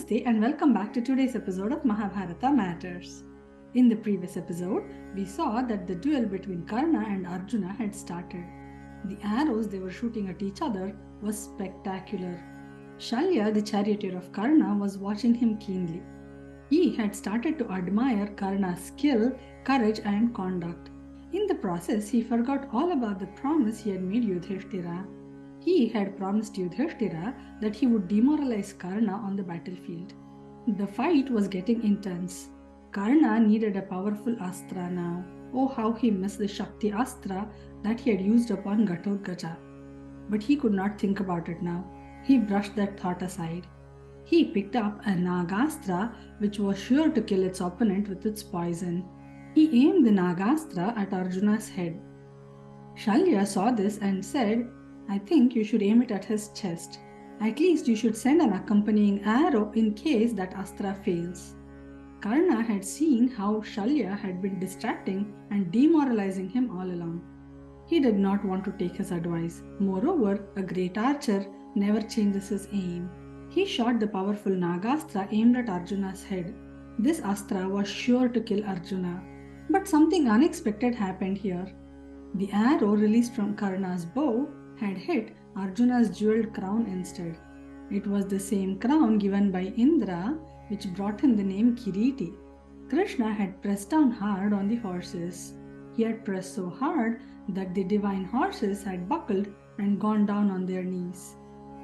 Namaste and welcome back to today's episode of Mahabharata Matters. In the previous episode, we saw that the duel between Karna and Arjuna had started. The arrows they were shooting at each other was spectacular. Shalya, the charioteer of Karna, was watching him keenly. He had started to admire Karna's skill, courage and conduct. In the process, he forgot all about the promise he had made Yudhishthira. He had promised Yudhishthira that he would demoralize Karna on the battlefield. The fight was getting intense. Karna needed a powerful astra now. Oh, how he missed the Shakti astra that he had used upon Ghatotkacha. But he could not think about it now. He brushed that thought aside. He picked up a Nagastra which was sure to kill its opponent with its poison. He aimed the Nagastra at Arjuna's head. Shalya saw this and said, "I think you should aim it at his chest. At least you should send an accompanying arrow in case that astra fails." Karna had seen how Shalya had been distracting and demoralizing him all along. He did not want to take his advice. Moreover, a great archer never changes his aim. He shot the powerful Nagastra aimed at Arjuna's head. This astra was sure to kill Arjuna. But something unexpected happened here. The arrow released from Karna's bow had hit Arjuna's jeweled crown instead. It was the same crown given by Indra which brought him the name Kiriti. Krishna had pressed down hard on the horses. He had pressed so hard that the divine horses had buckled and gone down on their knees.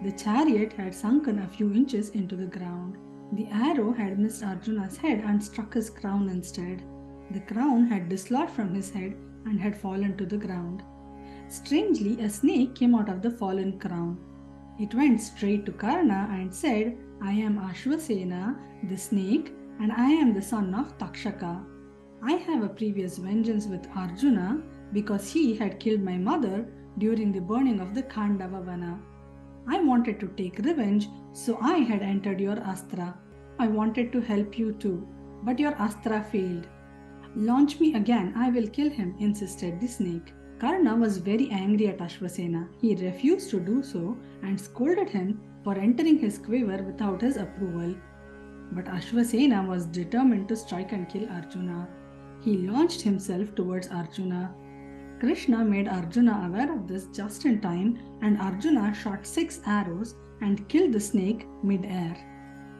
The chariot had sunken a few inches into the ground. The arrow had missed Arjuna's head and struck his crown instead. The crown had dislodged from his head and had fallen to the ground. Strangely, a snake came out of the fallen crown. It went straight to Karna and said, "I am Ashwasena, the snake, and I am the son of Takshaka. I have a previous vengeance with Arjuna because he had killed my mother during the burning of the Khandava Vana. I wanted to take revenge, so I had entered your astra. I wanted to help you too, but your astra failed. Launch me again, I will kill him," insisted the snake. Karna was very angry at Ashwasena. He refused to do so and scolded him for entering his quiver without his approval. But Ashwasena was determined to strike and kill Arjuna. He launched himself towards Arjuna. Krishna made Arjuna aware of this just in time, and Arjuna shot 6 arrows and killed the snake mid-air.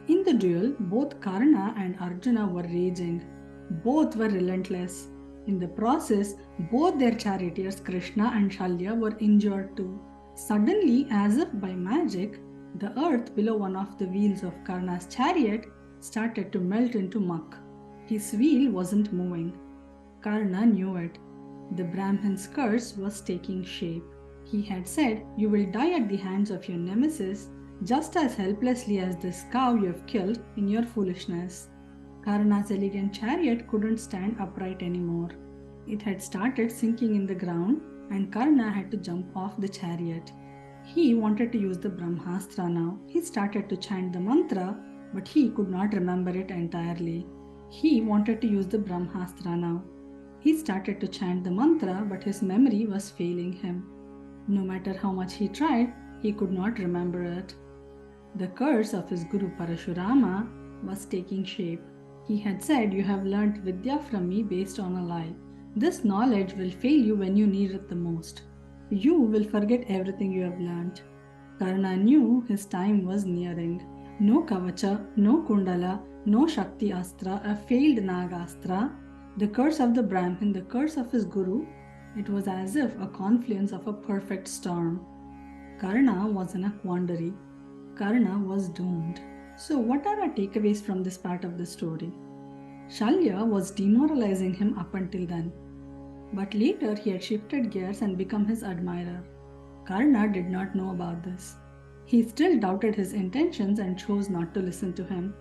In the duel, both Karna and Arjuna were raging. Both were relentless. In the process, both their charioteers Krishna and Shalya were injured too. Suddenly, as if by magic, the earth below one of the wheels of Karna's chariot started to melt into muck. His wheel wasn't moving. Karna knew it. The Brahmin's curse was taking shape. He had said, "You will die at the hands of your nemesis just as helplessly as this cow you have killed in your foolishness." Karna's elegant chariot couldn't stand upright anymore. It had started sinking in the ground and Karna had to jump off the chariot. He wanted to use the Brahmastra now. He started to chant the mantra, but he could not remember it entirely. He wanted to use the Brahmastra now. He started to chant the mantra, but his memory was failing him. No matter how much he tried, he could not remember it. The curse of his guru Parashurama was taking shape. He had said, "You have learnt Vidya from me based on a lie. This knowledge will fail you when you need it the most. You will forget everything you have learnt." Karna knew his time was nearing. No Kavacha, no Kundala, no Shakti Astra, a failed Nagastra, the curse of the Brahmin, the curse of his guru. It was as if a confluence of a perfect storm. Karna was in a quandary. Karna was doomed. So what are our takeaways from this part of the story? Shalya was demoralizing him up until then. But later he had shifted gears and become his admirer. Karna did not know about this. He still doubted his intentions and chose not to listen to him.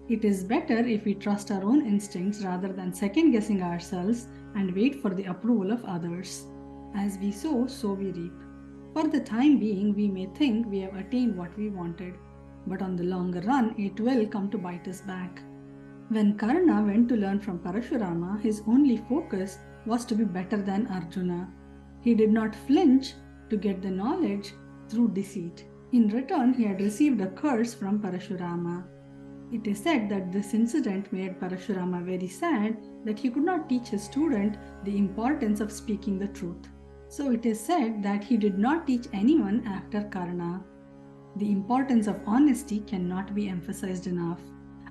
It is better if we trust our own instincts rather than second-guessing ourselves and wait for the approval of others. As we sow, so we reap. For the time being, we may think we have attained what we wanted, but on the longer run, it will come to bite us back. When Karna went to learn from Parashurama, his only focus was to be better than Arjuna. He did not flinch to get the knowledge through deceit. In return, he had received a curse from Parashurama. It is said that this incident made Parashurama very sad that he could not teach his student the importance of speaking the truth. So it is said that he did not teach anyone after Karna. The importance of honesty cannot be emphasized enough.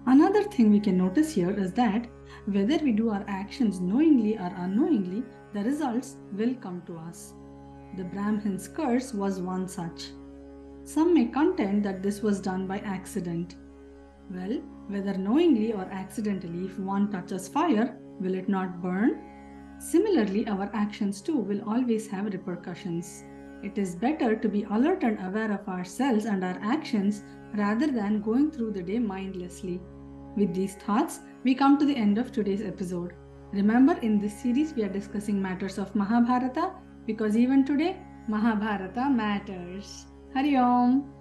Another thing we can notice here is that whether we do our actions knowingly or unknowingly, the results will come to us. The Brahmin's curse was one such. Some may contend that this was done by accident. Well, whether knowingly or accidentally, if one touches fire, will it not burn? Similarly, our actions too will always have repercussions. It is better to be alert and aware of ourselves and our actions rather than going through the day mindlessly. With these thoughts, we come to the end of today's episode. Remember, in this series, we are discussing matters of Mahabharata because even today, Mahabharata matters. Hari Om.